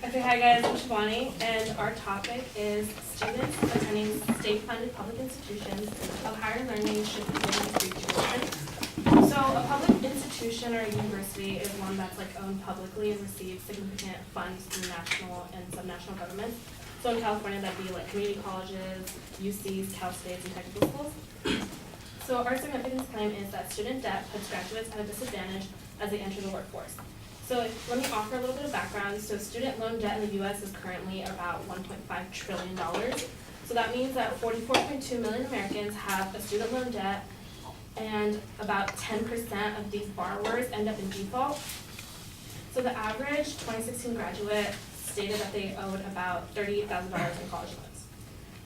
Okay, hi guys, I'm Shivani, and our topic is students attending state-funded public institutions of higher learning should be given free tuition. So a public institution or a university is one that's owned publicly and receives significant funds from national and subnational governments. So in California, that'd be community colleges, UCs, Cal States, and technical schools. So our significance claim is that student debt puts graduates at a disadvantage as they enter the workforce. So let me offer a little bit of background. So student loan debt in the U.S. is currently about $1.5 trillion. So that means that 44.2 million Americans have a student loan debt, and about 10% of these borrowers end up in default. So the average 2016 graduate stated that they owed about $38,000 in college loans.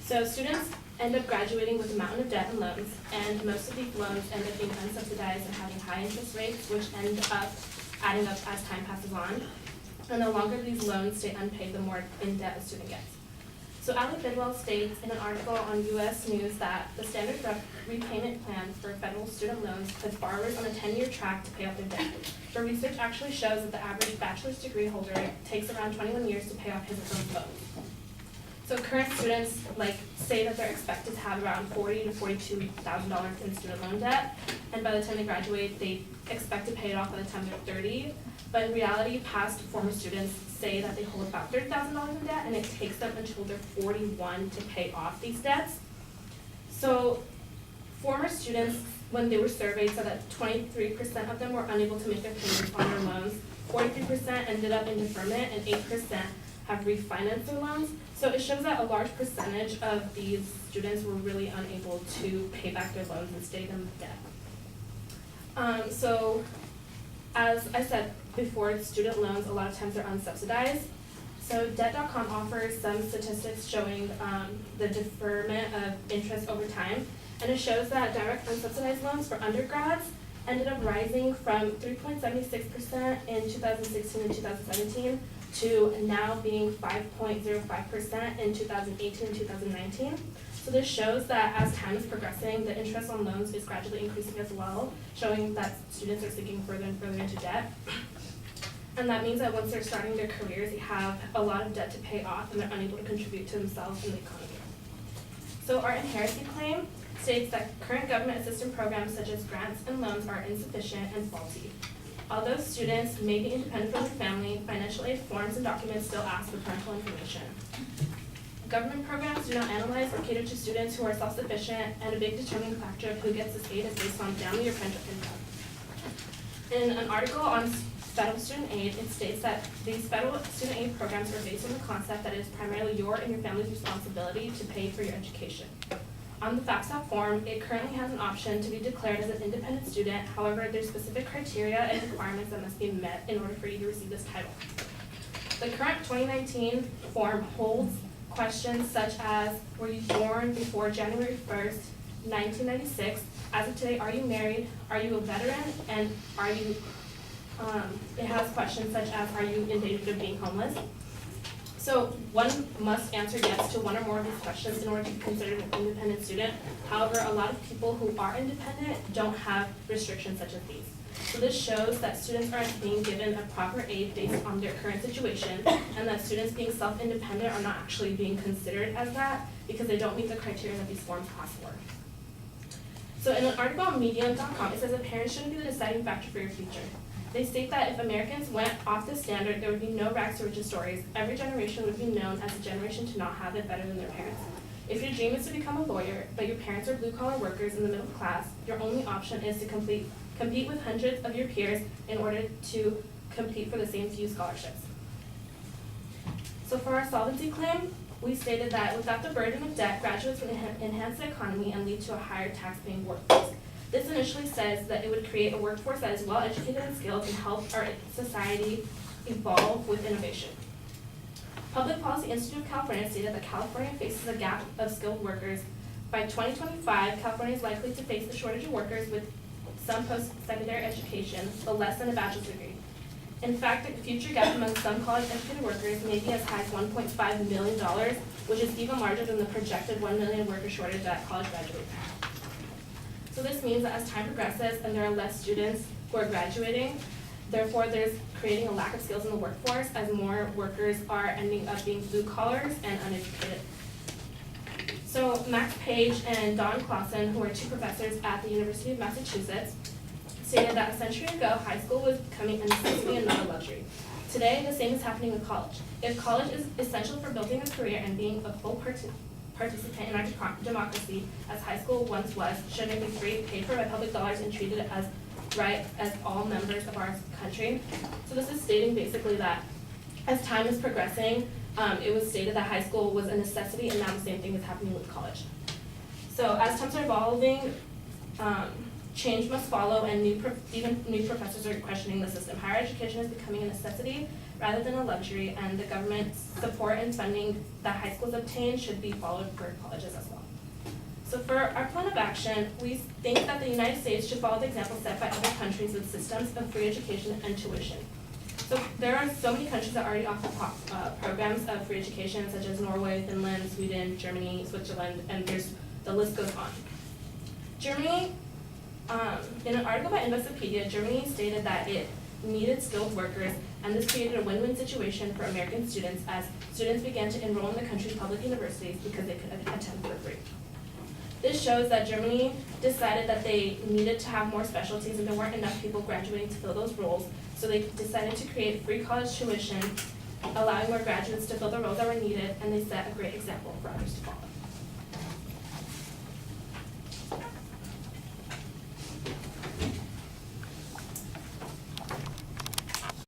So students end up graduating with a mountain of debt and loans, and most of these loans end up being unsubsidized and having high interest rates, which end up adding up as time passes on. And the longer these loans stay unpaid, the more in debt a student gets. So Ali Bidwell states in an article on U.S. News that the standard repayment plan for federal student loans puts borrowers on a 10-year track to pay off their debt. But research actually shows that the average bachelor's degree holder takes around 21 years to pay off his or her loans. So current students say that they're expected to have around $40,000 to $42,000 in student loan debt, and by the time they graduate, they expect to pay it off by the time they're 30. But in reality, past former students say that they hold about $30,000 in debt, and it takes them until they're 41 to pay off these debts. So former students, when they were surveyed, said that 23% of them were unable to make their payments on their loans, 43% ended up in deferment, and 8% have refinanced their loans. So it shows that a large percentage of these students were really unable to pay back their loans and stayed in debt. So as I said before, student loans a lot of times are unsubsidized. So Debt.com offers some statistics showing the deferment of interest over time, and it shows that direct unsubsidized loans for undergrads ended up rising from 3.76% in 2016 and 2017 to now being 5.05% in 2018 and 2019. So this shows that as time is progressing, the interest on loans is gradually increasing as well, showing that students are sinking further and further into debt. And that means that once they're starting their careers, they have a lot of debt to pay off and they're unable to contribute to themselves and the economy. So our inherency claim states that current government assistance programs such as grants and loans are insufficient and faulty. Although students may be independent from their family, financial aid forms and documents still ask for parental information. Government programs do not analyze or cater to students who are self-sufficient, and a big determining factor of who gets this aid is based on family or parental income. In an article on federal student aid, it states that these federal student aid programs are based on the concept that it is primarily your and your family's responsibility to pay for your education. On the FAFSA form, it currently has an option to be declared as an independent student. However, there's specific criteria and requirements that must be met in order for you to receive this title. The current 2019 form holds questions such as, were you born before January 1st, 1996? As of today, are you married? Are you a veteran? And are you, it has questions such as, are you in danger of being homeless? So one must answer yes to one or more of these questions in order to be considered an independent student. However, a lot of people who are independent don't have restrictions such as these. So this shows that students aren't being given a proper aid based on their current situation, and that students being self-independent are not actually being considered as that because they don't meet the criteria that these forms ask for. So in an article on Medium.com, it says that parents shouldn't be the deciding factor for your future. They state that if Americans went off this standard, there would be no rags to riches stories. Every generation would be known as a generation to not have it better than their parents. If your dream is to become a lawyer, but your parents are blue-collar workers in the middle class, your only option is to compete with hundreds of your peers in order to compete for the same few scholarships. So for our solvency claim, we stated that without the burden of debt, graduates would enhance the economy and lead to a higher tax-paying workforce. This initially says that it would create a workforce that is well-educated and skilled and help our society evolve with innovation. Public Policy Institute of California stated that California faces a gap of skilled workers. By 2025, California is likely to face a shortage of workers with some post-secondary education, but less than a bachelor's degree. In fact, the future gap among some college-educated workers may be as high as $1.5 million, which is even larger than the projected 1 million worker shortage that college graduates have. So this means that as time progresses and there are less students who are graduating, Therefore, there's creating a lack of skills in the workforce as more workers are ending up being blue collars and uneducated. So Max Page and Don Clausen, who are two professors at the University of Massachusetts, stated that a century ago, high school was becoming a necessity and not a luxury. Today, the same is happening with college. If college is essential for building a career and being a full participant in our democracy, as high school once was, shouldn't it be free, paid for by public dollars, and treated as right as all members of our country? So this is stating basically that as time is progressing, it was stated that high school was a necessity, and now the same thing is happening with college. So as times are evolving, change must follow, and even new professors are questioning the system. Higher education is becoming a necessity rather than a luxury, and the government's support and funding that high schools obtain should be followed for colleges as well. So for our plan of action, we think that the United States should follow the example set by other countries with systems of free education and tuition. So there are so many countries that already offer programs of free education, such as Norway, Finland, Sweden, Germany, Switzerland, and the list goes on. Germany, in an article by Investopedia, Germany stated that it needed skilled workers, and this created a win-win situation for American students as students began to enroll in the country's public universities because they could attend for free. This shows that Germany decided that they needed to have more specialties and there weren't enough people graduating to fill those roles, so they decided to create free college tuition, allowing more graduates to fill the roles that were needed, and they set a great example for others to follow.